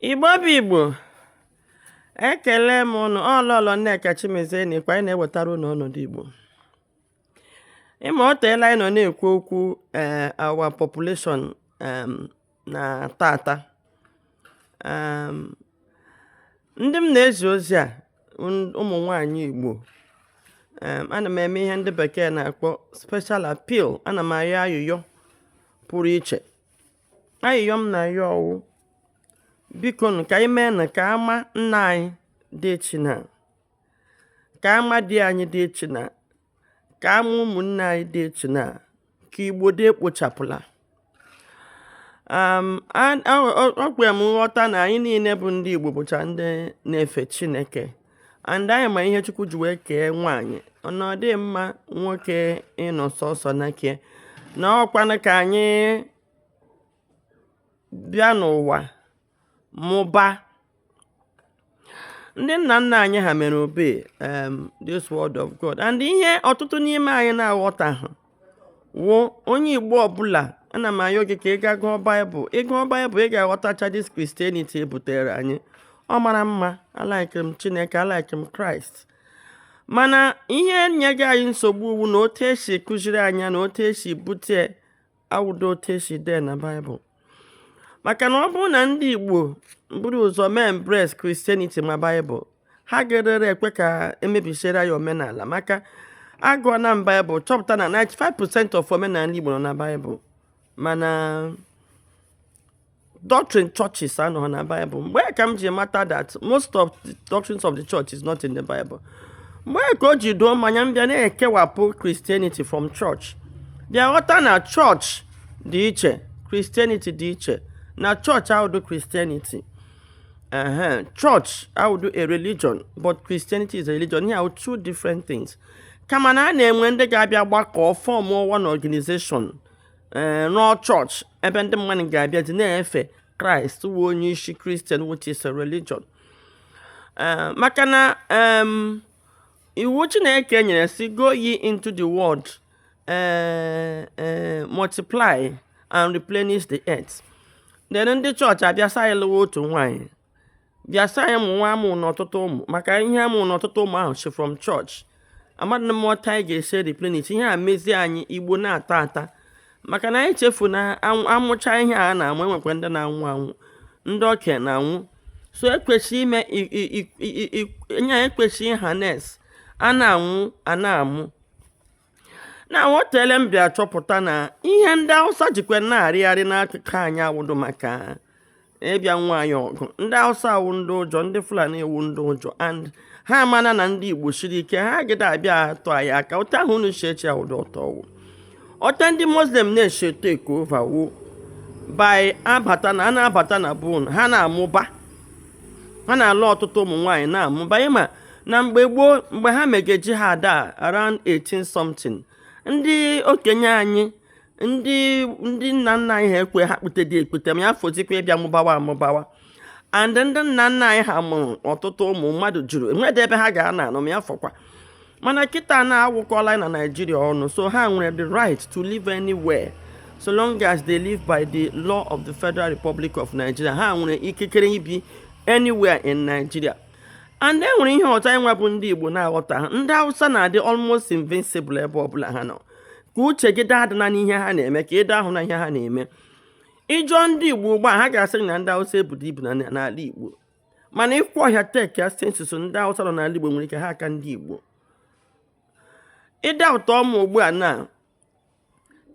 Igbo bụ Igbo, ekele m unu ọlọlọ Nneka Chimezeni kwa anyị na-ewetara unu ọnọdụ Igbo. Ịma o teela anyị nọ na-ekwu okwu our population na tata. Ndị m na-ezi ozi a ụmụ nwaanyị Igbo, ana m eme ihe ndị bekee na-akpọ special appeal. Ana m ayọ ayụyọ pụrụ iche. Ayụyọ m na-ayọ ọwụ biko ka anyị mee na ka ama nna anyị dị echi na ka ama di anyị dị echi na ka ama ụmụnne anyị dị echi na ka Igbo dị ekpochapụla. Ọ kwere m nghọta na anyị niile bụ ndị Igbo bụcha ndị na-efe Chineke, and anyị ma ihe Chukwu ji wee kee nwaanyị. Ọ dị mma nwoke ịnọ sọsọ na ke na ọkwanụ ka anyị bịa n'ụwa mụba. Ndị nna nna anyị ha mere obe this word of God, and ihe ọtụtụ n'ime anyị na-aghọtaghị wụ onye Igbo ọbụla. Ana m ayọ gị ka ị ga gụọ Baịbụl. Ị gụọ Baịbụl, ị ga-aghọtacha this Christianity ebutere anyị. Ọ mara mma, alike m Chineke, alike m Kraịst, mana ihe nyega anyị nsogbu wu na otu esi kụziri anya na otu esi bute awụdo otu esi dee na Baịbụl. Maka na ọ bụrụ na ndị Igbo buru ụzọ mee embrace Christianity ma Baịbụl, ha ga-erere ekwe ka emebisiere ya omenala. Maka agụọ na Baịbụl chọpụta na 95% of omenala Igbo nọ na Baịbụl, mana doctrine churches anọghị na Bible. Mgbe ka m ji mata that most of the doctrines of the church is not in the Bible. Mgbe ka o ji doo mmanya mbịa na-ekewapụ Christianity from church, bịa ghọta na church dị iche, Christianity dị iche. Na church I would do Christianity. Church I would do a religion, but Christianity is a religion. Here are two different things. Kama na na-enwe ndị ga-abịa gbakọ form one organization, no church, ebe ndị mmadụ ga-abịa dị na-efe Christ wụ onye isi Christian, which is a religion. Maka na iwu Chineke nyere si go ye into the world, multiply and replenish the earth. Then ndị chọọchị abịa sa ịlụwa otu nwaanyị, bịa sa ya mụ nwa amụ n'ọtụtụ ụmụ. Maka ihe amụ n'ọtụtụ ụmụ ahụ si from church. Amadị na mmụọta anyị ga-esi replenish ihe a mezi anyị Igbo na-ata ata. Maka na anyị chefu na amụcha ihe a na-amụ, enwekwa ndị na-anwụ anwụ, ndị okenye na-anwụ. So ekwesị ime nye ekwesị harness a na-anwụ a na-amụ. Na hotele m bịa chọpụta na ihe ndị Hausa jikwa na-arịgharị n'akụkụ anyị awụdo maka ịbịa nwaanyị ọgụ. Ndị Hausa awụ ndị ụjọ, ndị Fulani ewu ndị ụjọ, and ha amana na ndị Igbo siri ike, ha gide abịa atọ anyị aka. Otu ahụ unu si eche awụdo ọtọ wụ. Ọta ndị Muslim na-eche take over wụ by abata na a na-abata na bun, ha na-amụba, ha na-alụ ọtụtụ ụmụ nwaanyị na-amụba. Ịma na mgbe gboo, mgbe ha megeji ha ada around 18 something, ndị okenye anyị, ndị nna nna anyị ha ekwe ha kputedị ekpute ma ya fozikwa ịbịa mụbawa amụbawa. And ndị nna nna anyị ha mụrụ ọtụtụ ụmụ mmadụ juru enwede ebe ha ga-ana anọ ma ya fọkwa. Mana kịta na-awụkọla na Nigeria ọnụ, so ha nwere the right to live anywhere so long as they live by the law of the Federal Republic of Nigeria. Ha nwere ikikere ibi anywhere in Nigeria. And then nwere ihe ọzọ anyị nwebụ ndị Igbo na-aghọta. Ndị Hausa na-adị almost invincible ebe ọbụla ha nọ. Ka uche gị dadịna n'ihe ha na-eme, ka ịdị ahụ na ihe ha na-eme. Ịjụọ ndị Igbo ugbu a, ha ga-asị na ndị Hausa ebudo ibu n'ala Igbo. Mana ịkwụ ọhịa tekia census ndị Hausa nọ n'ala Igbo nwere ike ha aka ndị Igbo. Ịda ụtọ ọmụ ugbu a na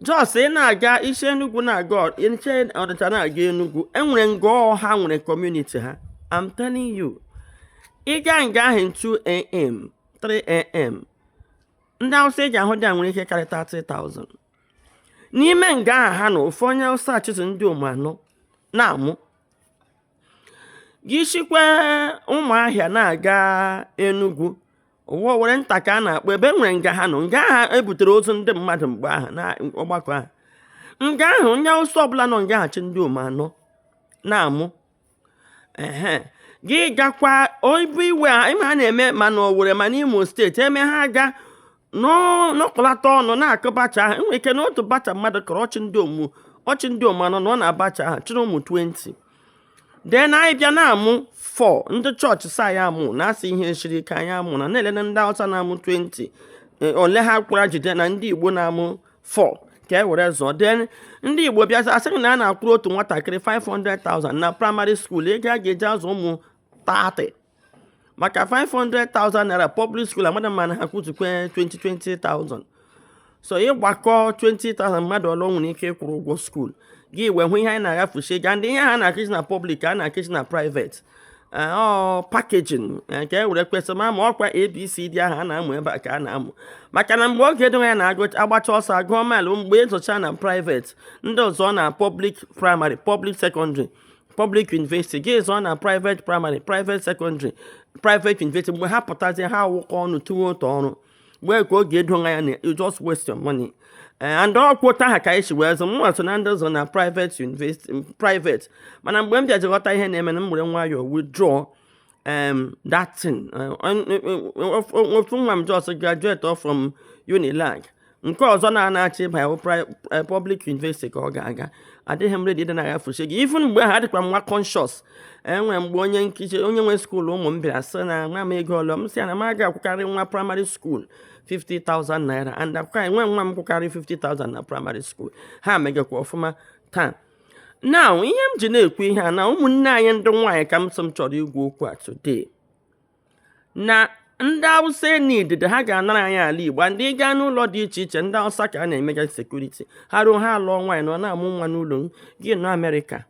Jos ị na-aga isi Enugu na-aga iche Ọnịcha na-aga Enugu, enwere ngọ ha nwere community ha. I'm telling you. Ị gaa nga ahụ 2 a.m. 3 a.m. ndị Hausa ị ga-ahụ dị a nwere ike karịa 30,000. N'ime nga ahụ ha na ofu onye Hausa achịsị ndị ụmụanọ na-amụ. Gị shikwe Ụmụahịa na-aga Enugu, ụwa were nta ka a na-akpọ ebe nwere nga ha nọ. Nga ahụ ebutere ozu ndị mmadụ mgbe ahụ na ọgbakọ ahụ. Nga ahụ onye Hausa ọbụla nọ nga achị ndị ụmụanọ na-amụ. Gị gakwa oibu iwe ime ha na-eme ma na Owerri ma n'Imo steeti, eme ha ga n'ọkọlata ọnụ na-akụ bacha ahụ. Enwere ike na otu bacha mmadụ kọrọ ọchị ndị ụmụanọ nọ na bacha ahụ chịrị ụmụ 20. then anyị bịa na-amụ 4 ndị chọọchị sa ya amụ na-asị ihe siri ike anyị amụ na na-elele ndị Hausa na-amụ 20 ole ha kpụra jide na ndị Igbo na-amụ 4 ka e were zụọ. Then ndị Igbo bịa asịrị na a na-akwụrụ otu nwatakịrị 500,000 na primary school ego a ga-eji azụ ụmụ 30 maka 500,000 naira public school amada mana ha kwụzukwe 20,000. So ịgbakọ 20,000 mmadụ ọlụ nwere ike ịkwụrụ ụgwọ skuul gị wee hụ ihe anyị na-agafuchi ga ndị ihe ha na-akịchi na public a na-akịchi na private packaging nke e were kwesị ma ọkwa ABCD ahụ a na-amụ ebe a ka a na-amụ maka na mgbe oge edoghị ya na-agbacha ọsọ agụọ mailụ mgbe ezocha na private ndị ọzọ na public primary public secondary public university gị zụọ na private primary private secondary private university mgbe ha pụtazie ha awụkọ ọnụ tụwa otu ọrụ mgbe ka oge edoghị ya na you just waste your money and ọkwụta ha ka esi wee zụ mwa so na ndị ọzọ na private university private mana mgbe m bịaji ghọta ihe na-eme na m were nwayọọ withdraw that thing ofu nwa m just graduate from Unilag nke ọzọ na-achị ịba public university ka ọ ga-aga adịghị m ready na agafuchi gị even mgbe ha dịkwa nwa conscious enwe mgbe onye nkichi onye nwe skuul ụmụ m bịara sị na nwa m ego ọlụ m sị na m aga akwụkarị nwa primary school 50,000 naira and akwụkarị enwe nwa m kwụkarị 50,000 na primary school ha megakwa ọfụma taa. Now ihe m ji na-ekwu ihe a na ụmụnne anyị ndị nwaanyị ka m sị m chọrọ igwu okwu a today na ndị Hausa need ha ga-anara anyị ala Igbo ndị gaa n'ụlọ dị iche iche ndị Hausa ka a na-emega sekuriti ha ruo ha alụọ nwaanyị na ọ na-amụ nwa n'ụlọ gị nọ Amerịka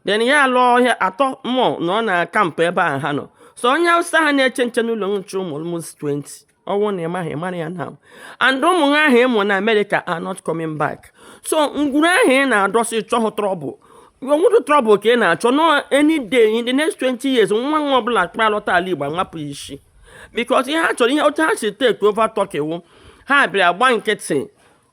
then ya alụọ ọhịa atọ mmụọ na ọ na kampụ ebe ahụ ha nọ so onye Hausa ha na-eche nche n'ụlọ nche ụmụ almost 20 ọnwụ na ịmaghị mara ya now and ụmụ ha ahụ ịmụ na Amerịka are not coming back so ngwuru ahụ ị na-adọsị chọhụ trọbụl onwere trọbụl ka ị na-achọ no any day in the next 20 years nwa nwa ọbụla kpa alọta ala Igbo nwapụ isi because ihe ha chọrọ ihe otu ha si take over Turkey wụ ha bịara gba nkịtị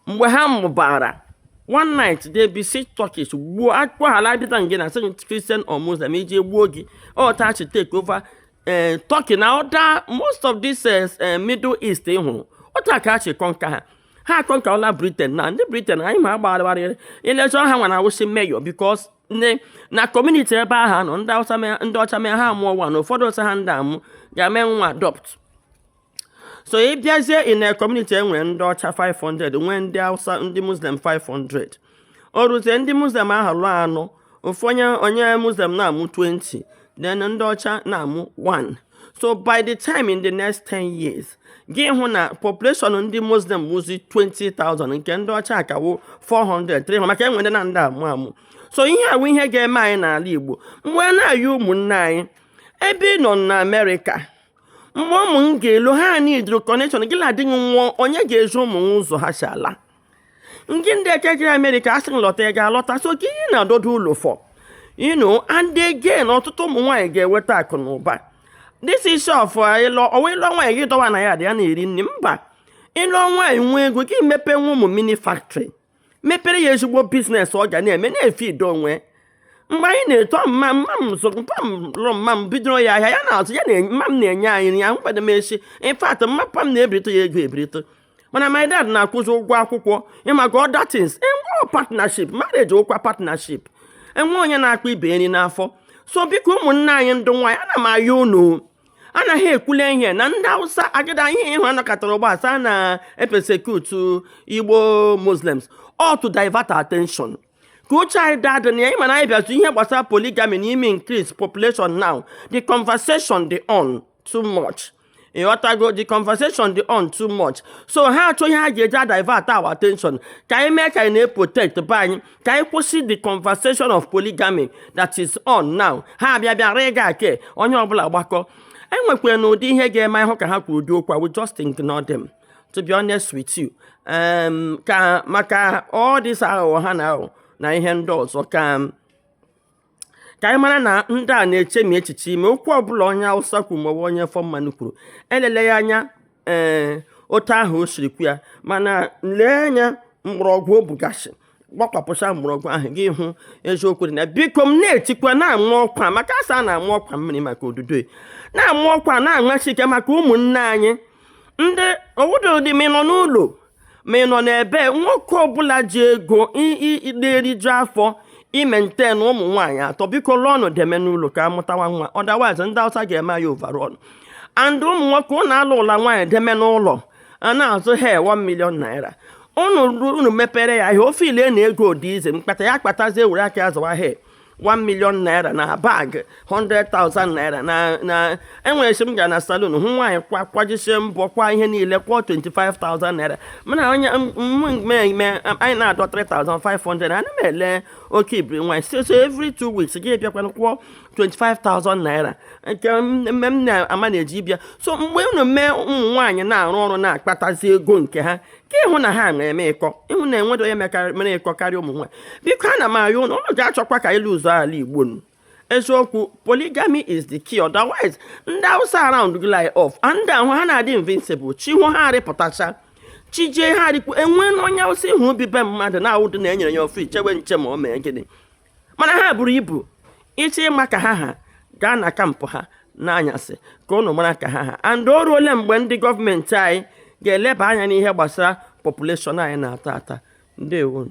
mgbe ha mụbara one night they besiege Turkish gbuo akpọghala dịta nge na Christian or Muslim iji gbuo gị otu ha si take over Turkey na other most of this Middle East ịhụrụ otu a ka ha si kọnka ha akọnkala Britain na ndị Britain anyị ma agbarịrị ilechọ ha nwa na awụsị mayor because na community ebe ahụ nọ ndị ọcha mee ha amụọ nwa na ụfọdụ ọsọ ha ndị amụ ga-eme nwa adopt so ị bịazie in a community enwere ndị ọcha 500 nwee ndị Hausa ndị Muslim 500 o ruzie ndị Muslim ahụ lụọ anọ ofu onye Muslim na-amụ 20 then ndị ọcha na-amụ 1 so by the time in the next 10 years gị hụ na population ndị Muslim wụzi 20,000 nke ndị ọcha akawo 400 300 maka enwere na ndị amụ so ihe awụ ihe ga-eme anyị n'ala Igbo mgbe na-ayị ụmụnne anyị ebe ị nọ na Amerịka mgbe ụmụ m ga-elu ha n'idro connection gị na-adịghị nwụọ onye ga-eji ụmụ m ụzọ ha si ala ndị ekekere Amerịka asị lọta ya ga-alọta so gị ihe na-adodo ụlọ fọ and again ọtụtụ ụmụ nwaanyị ga-eweta akụ na ụba this is of ịlọ nwaanyị gị dọwa na ya dị ya na-eri nri mba ịlọ nwaanyị nwee ego gị mepe nwa ụmụ mini factory mepere ya ezigbo biznes ọ ga na-eme na-efe ido onwe mgbe anyị na-eto mma m lụrụ mma m bidoro ya ahịa ya na-azụ ya na mma m na-enye anyị nri ya mkwado m echi infat mmapa m na-ebirito ya ego ebirito mana my dad na-akwụzi ụgwọ akwụkwọ ịmaka other things enwe partnership marriage ụkwa partnership enwe onye na-akpa ibe nri n'afọ so biko ụmụnne anyị ndị nwaanyị ana m ayọ unu anaghị ekwule ihe na ndị Hausa agada ihe ịhụ anakọtara ụgbọasa na-epesekutu Igbo Muslims all to divert attention ka uche anyị dadị na ya ịma na anyị bịazụ ihe gbasara polygamy na ime increase population now the conversation dị on too much ịghọtago the conversation dị on too much so ha achọ ihe ha ga-eji divert our attention ka anyị mee ka anyị na-protect be anyị ka anyị kwụsị the conversation of polygamy that is on now ha bịa rịga ake onye ọbụla gbakọ enwekwara na ụdị ihe ga-eme ịhụ ka ha kwuru ụdị okwu we just ignore them to be honest with you ka maka all this aghụghọ ha na ihe ndị ọzọ ka anyị mara na ndị a na-echemi echiche ime okwu ọbụla onye Hausa kwuru maọbụ onye fọmmanụ kwuru elele ya anya otu ahụ o siri kwu ya mana lee anya mgbọrọgwụ o bugashi gbakwapụcha mgbọrọgwụ ahụ gị hụ eziokwu dị na biko m na-etikwa na-amụ ọkwa maka asa na-amụ ọkwa mmiri maka odudo na-amụ ọkwa na-aṅachi ike maka ụmụnne anyị ndị obodo dị ma ị nọ n'ụlọ ma ị nọ n'ebe nwoke ọbụla ji ego na-eriju afọ maintain ụmụ nwaanyị atọ biko lụọnụ deme n'ụlọ ka amụtawa nwa otherwise ndị Hausa ga-eme ya overall and ụmụ nwoke ụnụ alụ ụla nwaanyị deme n'ụlọ a na-azụ he 1 million naira unu mepere ya ihe ofe ile na-ego odize mkpata ya kpatazie were aka ya zụwa he 1 million naira na bag 100,000 naira na enwere esi m gara na salon hụ nwaanyị kwajisie mbọ kwa ihe niile kwụọ 25,000 naira mana onye anyị na-adọ 3,500 ana m ele oke ibiri nwaanyị so every 2 weeks gị bịakwana kwụọ 25,000 naira nke mme m na-ama na-eji bịa so mgbe unu mee ụmụ nwaanyị na-arụ ọrụ na-akpatazi ego nke ha ka ịhụ na ha na-eme ịkọ ịhụ na enwedo onye mere ịkọ karịa ụmụ nwaanyị biko ana m ayọ ụnụ ga-achọkwa ka ịlụ ụzọ ala Igbo nụ eziokwu polygamy is the key otherwise ndị Hausa around gị lie off ndị ahụ ha na-adị invincible chi hụ ha arịpụtacha chi jee ha arịkwu enwe na onye Hausa ịhụ obi be mmadụ na-awụdị na enyere ya ofe ichewe nche ma o mee gịnị mana ha buru ibu iche ịma ka ha gaa na kampụ ha n'anyasị ka ụnụ mara ka ha and o ruole mgbe ndị gọọmenti anyị ga-eleba anya n'ihe gbasara population anyị na-ata ata ndewo